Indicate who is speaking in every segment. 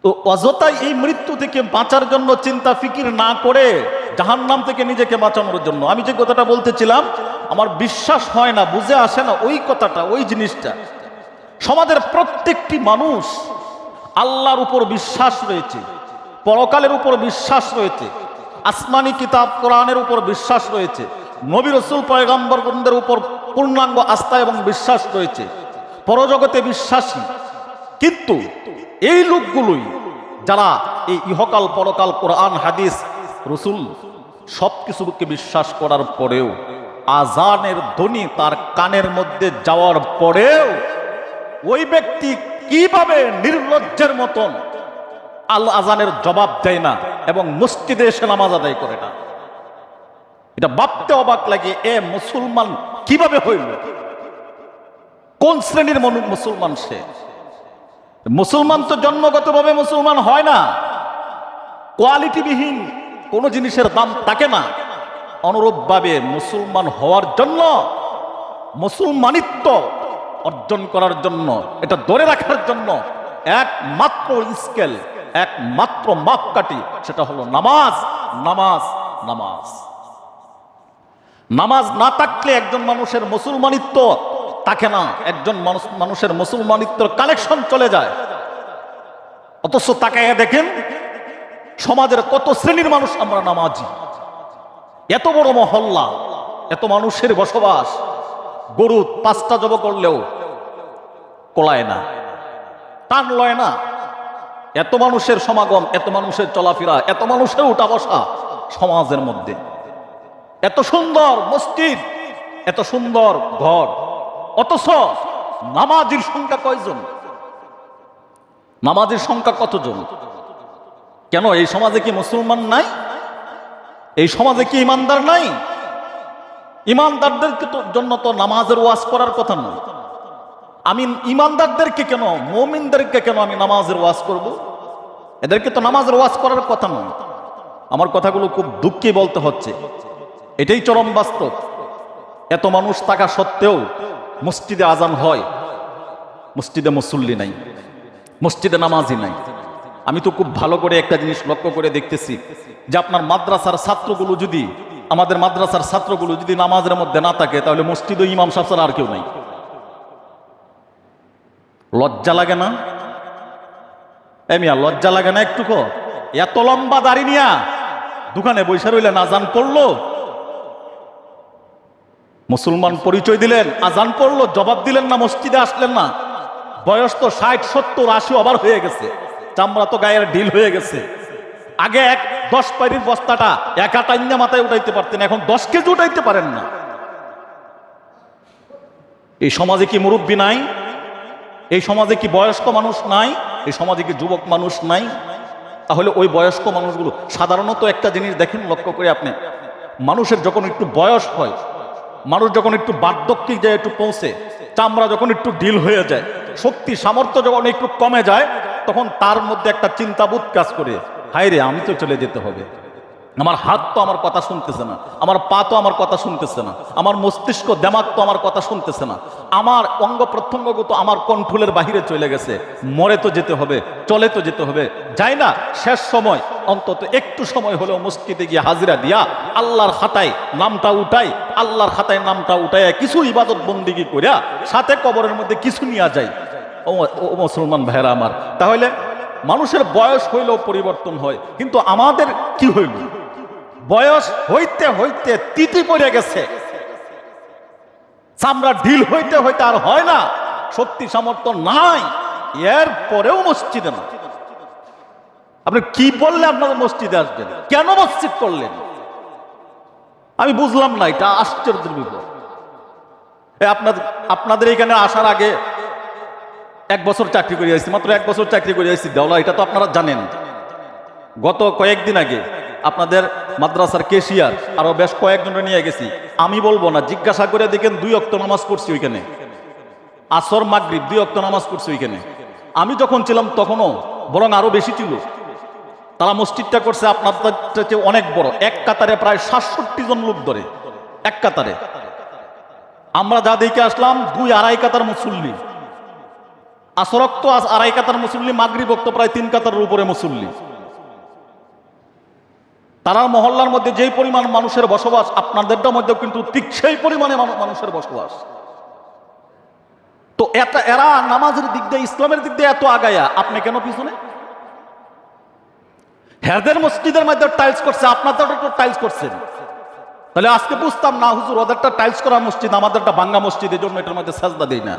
Speaker 1: তো অযথাই এই মৃত্যু থেকে বাঁচার জন্য চিন্তা ফিকির না করে জাহান্নাম থেকে নিজেকে বাঁচানোর জন্য, আমি যে কথাটা বলতেছিলাম আমার বিশ্বাস হয় না, বুঝে আসে না ওই কথাটা, ওই জিনিসটা। সমাজের প্রত্যেকটি মানুষ আল্লাহর উপর বিশ্বাস রয়েছে, পরকালের উপর বিশ্বাস রয়েছে, আসমানি কিতাব কোরআনের উপর বিশ্বাস রয়েছে, নবী রাসূল পয়গম্বরগণদের উপর পূর্ণাঙ্গ আস্থা এবং বিশ্বাস রয়েছে, পরজগতে বিশ্বাসী। কিন্তু এই লোকগুলোই যারা এই ইহকাল পরকাল কোরআন হাদিস রসুল সবকিছুকে বিশ্বাস করার পরেও আজানের ধ্বনি তার কানের মধ্যে যাওয়ার পরেও ওই ব্যক্তি কিভাবে নির্লজ্জের মতন আল আজানের জবাব দেয় না এবং মসজিদে এসে নামাজ আদায় করে না, এটা ভাবতে অবাক লাগে। এ মুসলমান কিভাবে হইল? কোন শ্রেণীর মুসলমান সে? মুসলমান তো জন্মগতভাবে মুসলমান হয় না, কোয়ালিটিবিহীন কোনো জিনিসের দাম থাকে না। অনুরূপভাবে মুসলমান হওয়ার জন্য, মুসলমানিত্ব অর্জন করার জন্য, এটা ধরে রাখার জন্য একমাত্র স্কেল, একমাত্র মাপকাঠি, সেটা হলো নামাজ, নামাজ, নামাজ। নামাজ না থাকলে একজন মানুষের মুসলমানিত্ব থাকে না, একজন মানুষের মুসলমানিত্বের কালেকশন চলে যায়। অথচ তাকাইয়া দেখেন সমাজের কত শ্রেণীর মানুষ আমরা নামাজি, এত বড় মহল্লা, এত মানুষের বসবাস, গরু 5টা জব করলেও কোলায় না, টান লয় না। এত মানুষের সমাগম, এত মানুষের চলাফেরা, এত মানুষের উঠা বসা সমাজের মধ্যে, এত সুন্দর মসজিদ, এত সুন্দর ঘর, অথচ নামাজির সংখ্যা কয়জন? নামাজির সংখ্যা কতজন? কেন এই সমাজে কি মুসলমান নাই? এই সমাজে কি ইমানদার নাই? ইমানদারদেরকে জন্য তো নামাজের ওয়াজ করার কথা নয়। আমি ইমানদারদেরকে কেন, মুমিনদেরকে কেন আমি নামাজের ওয়াজ করব? এদেরকে তো নামাজের ওয়াজ করার কথা নয়। আমার কথাগুলো খুব দুঃখে বলতে হচ্ছে, এটাই চরম বাস্তব। এত মানুষ থাকা সত্ত্বেও মসজিদে আজান হয়, মসজিদে মুসল্লি নাই, মসজিদে নামাজি নাই। আমি তো খুব ভালো করে একটা জিনিস লক্ষ্য করে দেখতেছি যে আপনার মাদ্রাসার ছাত্রগুলো যদি, আমাদের মাদ্রাসার ছাত্রগুলো যদি নামাজের মধ্যে না থাকে, তাহলে মসজিদে ইমাম সাহেব ছাড়া আর কেউ নাই। লজ্জা লাগে না? মিয়া লজ্জা লাগে না একটুকু? এত লম্বা দাড়ি নিয়া দোকানে বৈশা রইলেন, আজান পড়লো, মুসলমান পরিচয় দিলেন, আজান পড়লো, জবাব দিলেন না, মসজিদে আসলেন না। বয়স তো 60, 70, 80 ওভার হয়ে গেছে, চামড়া তো গায়ের ঢিল হয়ে গেছে। আগে 10 পাইরির বস্তাটা একা টাইনা মাথায় উঠাইতে পারতেন, এখন 10 কেজি উঠাইতে পারেন না। এই সমাজে কি মুরব্বী নাই? এই সমাজে কি বয়স্ক মানুষ নাই? এই সমাজে কি যুবক মানুষ নাই? তাহলে ওই বয়স্ক মানুষগুলো, সাধারণত একটা জিনিস দেখেন লক্ষ্য করে আপনি, মানুষের যখন একটু বয়স হয়, মানুষ যখন একটু বার্ধক্যে যায়, একটু পৌঁছে, চামড়া যখন একটু ঢিল হয়ে যায়, শক্তি সামর্থ্য যখন একটু কমে যায়, তখন তার মধ্যে একটা চিন্তাবোধ কাজ করে, হায় রে আমি তো চলে যেতে হবে, আমার হাত তো আমার কথা শুনতেছে না, আমার পা তো আমার কথা শুনতেছে না, আমার মস্তিষ্ক দেমাগ তো আমার কথা শুনতেছে না, আমার অঙ্গ প্রত্যঙ্গগত আমার কন্ট্রোলের বাহিরে চলে গেছে, মরে তো যেতে হবে, চলে তো যেতে হবে, যাই না, শেষ সময় অন্তত একটু সময় হলেও মসজিদে গিয়ে হাজিরা দিয়া আল্লাহর খাতায় নামটা উঠাই, আল্লাহর খাতায় নামটা উঠাইয়া কিছু ইবাদত বন্দিগি করিয়া সাথে কবরের মধ্যে কিছু নিয়ে যায়। ও মুসলমান ভাইরা আমার, তাহলে মানুষের বয়স হইলেও পরিবর্তন হয়, কিন্তু আমাদের কি হইল? বয়স হইতে হইতে তিতি পড়ে গেছে, চামড়া ঢিল হইতে হইতে আর হয় না, শক্তি সামর্থ্য নাই, এর পরেও মসজিদে না। আপনি কি বললে আপনাদের মসজিদে আসবেন? কেন মসজিদ করলেন? আমি বুঝলাম না, এটা আশ্চর্যের ব্যাপার। আপনাদের এখানে আসার আগে 1 বছর চাকরি করে আসছি, মাত্র 1 বছর চাকরি করে আসছি দেওলা, এটা তো আপনারা জানেন। গত কয়েকদিন আগে আপনাদের মাদ্রাসার কেশিয়ার আরো বেশ কয়েকজনে নিয়ে গেছি, আমি বলবো না, জিজ্ঞাসা করে দেখেন 2 ওয়াক্ত নামাজ পড়ছি ওইখানে, আসর মাগরিব 2 ওয়াক্ত নামাজ পড়ছি ওইখানে। আমি যখন ছিলাম তখনও বরং আরো বেশি ছিল। তারা মসজিদটা করছে আপনাদের চেয়ে অনেক বড়, এক কাতারে প্রায় 67 জন লোক ধরে, এক কাতারে। আমরা যা দেখে আসলাম 2-2.5 কাতার মুসল্লি, আসর ওয়াক্ত আড়াই কাতার মুসল্লি, মাগরিব ওয়াক্ত প্রায় 3 কাতারের উপরে মুসল্লি। তারা মহল্লার মধ্যে যেই পরিমাণ মানুষের বসবাস, আপনাদেরটার মধ্যেও কিন্তু ঠিক সেই পরিমাণে মানুষের বসবাস। তো এরা নামাজের দিক দিয়ে, ইসলামের দিক দিয়ে এত আগায়া, আপনি কেন পিছনে? হেদের মসজিদের মধ্যে টাইলস করছে, আপনাদের তো টাইলস করছেন। তাহলে আজকে বুঝতাম না, হুজুর ওদেরটা টাইলস করা মসজিদ, আমাদেরটা ভাঙ্গা মসজিদ, এই জন্য এটার মধ্যে সাজদা দেই না।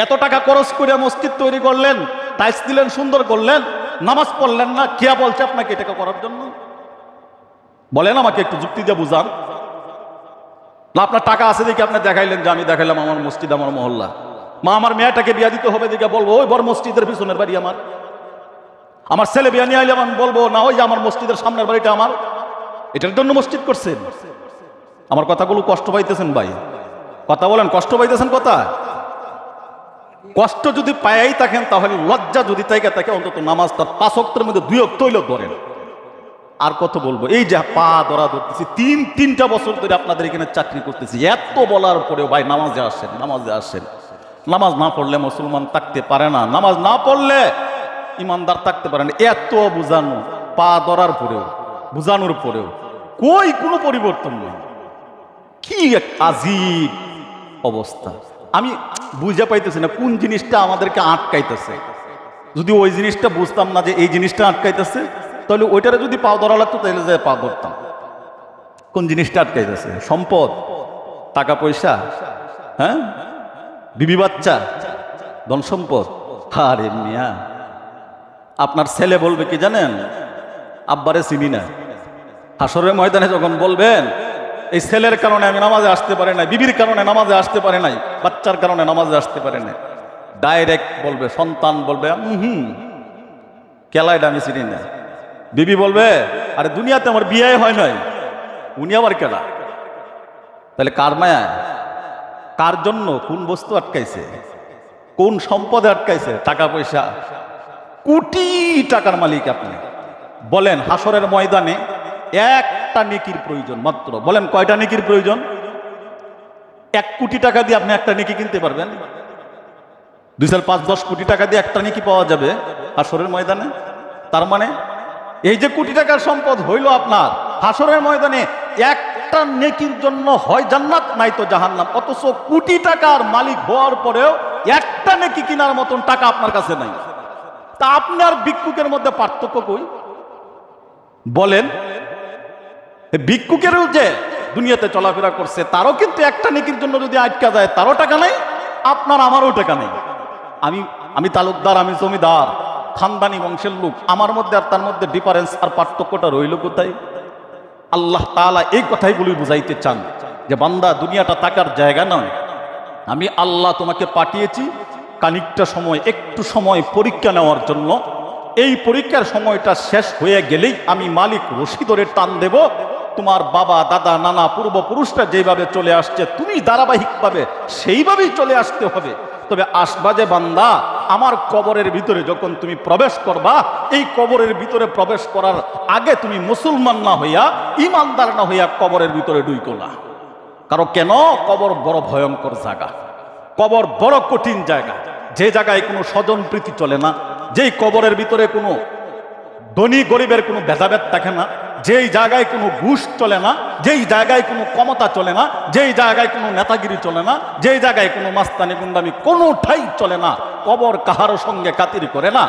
Speaker 1: এত টাকা খরচ করে মসজিদ তৈরি করলেন, টাইলস দিলেন, সুন্দর করলেন, নামাজ পড়লেন না, কে বলছে আপনাকে এটাকে করার জন্য? বলেন আমাকে, একটু যুক্তি দিয়ে বুঝান। না আপনার টাকা আছে দেখে আপনি দেখাইলেন যে আমি দেখাইলাম আমার মসজিদ, আমার মহল্লা। মা আমার মেয়েটাকে বিয়া দিতে হবে দেখে বলবো ওই বড় মসজিদের পিছনের বাড়ি আমার। আমার ছেলে বিয়া নিয়ে আইলে আমি বলবো না ওই যে আমার মসজিদের সামনের বাড়িটা আমার। এটার জন্য মসজিদ করছেন? আমার কথাগুলো কষ্ট পাইতেছেন ভাই? কথা বলেন, কষ্ট পাইতেছেন? কথা কষ্ট যদি পায়াই থাকেন, তাহলে লজ্জা যদি থাকে অন্তত নামাজটা 5 ওয়াক্তের মধ্যে 2 ওয়াক্ত হইলেও ধরেন। আর কত বলবো? এই যে পা ধরতেছি, 3টা বছর ধরে আপনাদের এখানে চাকরি করতেছি, এত বলার পরেও ভাই নামাজে আসেন, নামাজে আসেন। নামাজ না পড়লে মুসলমান থাকতে পারে না, নামাজ না পড়লে ইমানদার থাকতে পারে না। এত বুঝানো, পা ধরার পরেও, বুঝানোর পরেও কই কোনো পরিবর্তন নেই। কি এক আজীব অবস্থা! আমি বুঝে পাইতেছি না কোন জিনিসটা আমাদেরকে আটকাইতেছে। যদি ওই জিনিসটা বুঝতাম না যে এই জিনিসটা আটকাইতেছে, তাহলে ওইটারে যদি পা ধরা লাগতো তাহলে যে পা ধরতাম। কোন জিনিসটা আটকাইতেছে? সম্পদ, টাকা পয়সা, হ্যাঁ, বিবি বাচ্চা, ধন সম্পদ। আরে মিয়া, আপনার ছেলে বলবে কি জানেন? আব্বারে চিনি না। হাসরের ময়দানে যখন বলবেন এই ছেলের কারণে আমি নামাজে আসতে পারি নাই, বিবির কারণে নামাজে আসতে পারে নাই, বাচ্চার কারণে নামাজে আসতে পারে নাই, ডাইরেক্ট বলবে, সন্তান বলবে কেলাইটা আমি চিনি না। বিবি বলবে আরে দুনিয়াতে আমার বিয়ে হয় নাই, উনি আবার কেলা। তাহলে কার মায়া, কার জন্য, কোন বস্তু আটকাইছে, কোন সম্পদে আটকাইছে? টাকা পয়সা, কোটি টাকার মালিক আপনি। বলেন হাসরের ময়দানে একটা নেকির প্রয়োজন মাত্র। বলেন কয়টা নেকির প্রয়োজন? 1 কোটি টাকা দিয়ে আপনি একটা নেকি কিনতে পারবেন? 2, 4, 5, 10 কোটি টাকা দিয়ে একটা নেকি পাওয়া যাবে হাসরের ময়দানে। তার মানে এই যে কোটি টাকার সম্পদ হইল আপনার, হাসরের ময়দানে একটা নেকির জন্য হয় জান্নাত নাই তো জাহান্নাম। অথচ কোটি টাকার মালিক হওয়ার পরেও একটা নেকি কেনার মতন টাকা আপনার কাছে নাই। তা আপনি আর ভিক্ষুকের মধ্যে পার্থক্য কই? বলেন, ভিক্ষুকেরও যে দুনিয়াতে চলাফেরা করছে, তারও কিন্তু একটা নেকির জন্য যদি আটকা যায়, তারও টাকা নাই, আপনার আমারও টাকা নেই। আমি তালুকদার, আমি জমিদার, খানদানি বংশের লোক, আমার মধ্যে আর তার মধ্যে ডিফারেন্স আর পার্থক্যটা রইল কোথায়? আল্লাহ তাআলা এই কথাইগুলি বুঝাইতে চান যে বান্দা, দুনিয়াটা টাকার জায়গা নয়। আমি আল্লাহ তোমাকে পাঠিয়েছি খানিকটা সময়, একটু সময় পরীক্ষা নেওয়ার জন্য। এই পরীক্ষার সময়টা শেষ হয়ে গেলেই আমি মালিক রশি ধরে টান দেব। তোমার বাবা, দাদা, নানা, পূর্বপুরুষরা যেভাবে চলে আসছে, তুমি ধারাবাহিকভাবে সেইভাবেই চলে আসতে হবে। তবে আসবা যে বান্দা, আমার কবরের ভিতরে যখন তুমি প্রবেশ করবা, এই কবরের ভিতরে প্রবেশ করার আগে তুমি মুসলমান না হইয়া, ইমানদার না হইয়া কবরের ভিতরে ঢুইকো না। কারণ কেন? কবর বড় ভয়ঙ্কর জায়গা, কবর বড় কঠিন জায়গা, যে জায়গায় কোনো স্বজন প্রীতি চলে না, যেই কবরের ভিতরে কোনো ধনী গরিবের কোনো ভেদাভেদ থাকে না, যেই জায়গায় কোনো ঘুষ চলে না, যেই জায়গায় কোনো ক্ষমতা চলে না, যেই জায়গায় কোনো নেতাগিরি চলে না, যেই জায়গায় কোনো মাস্তানি গুন্ডামি কোনোটাই চলে না। কবর কাহারও সঙ্গে খাতির করে না।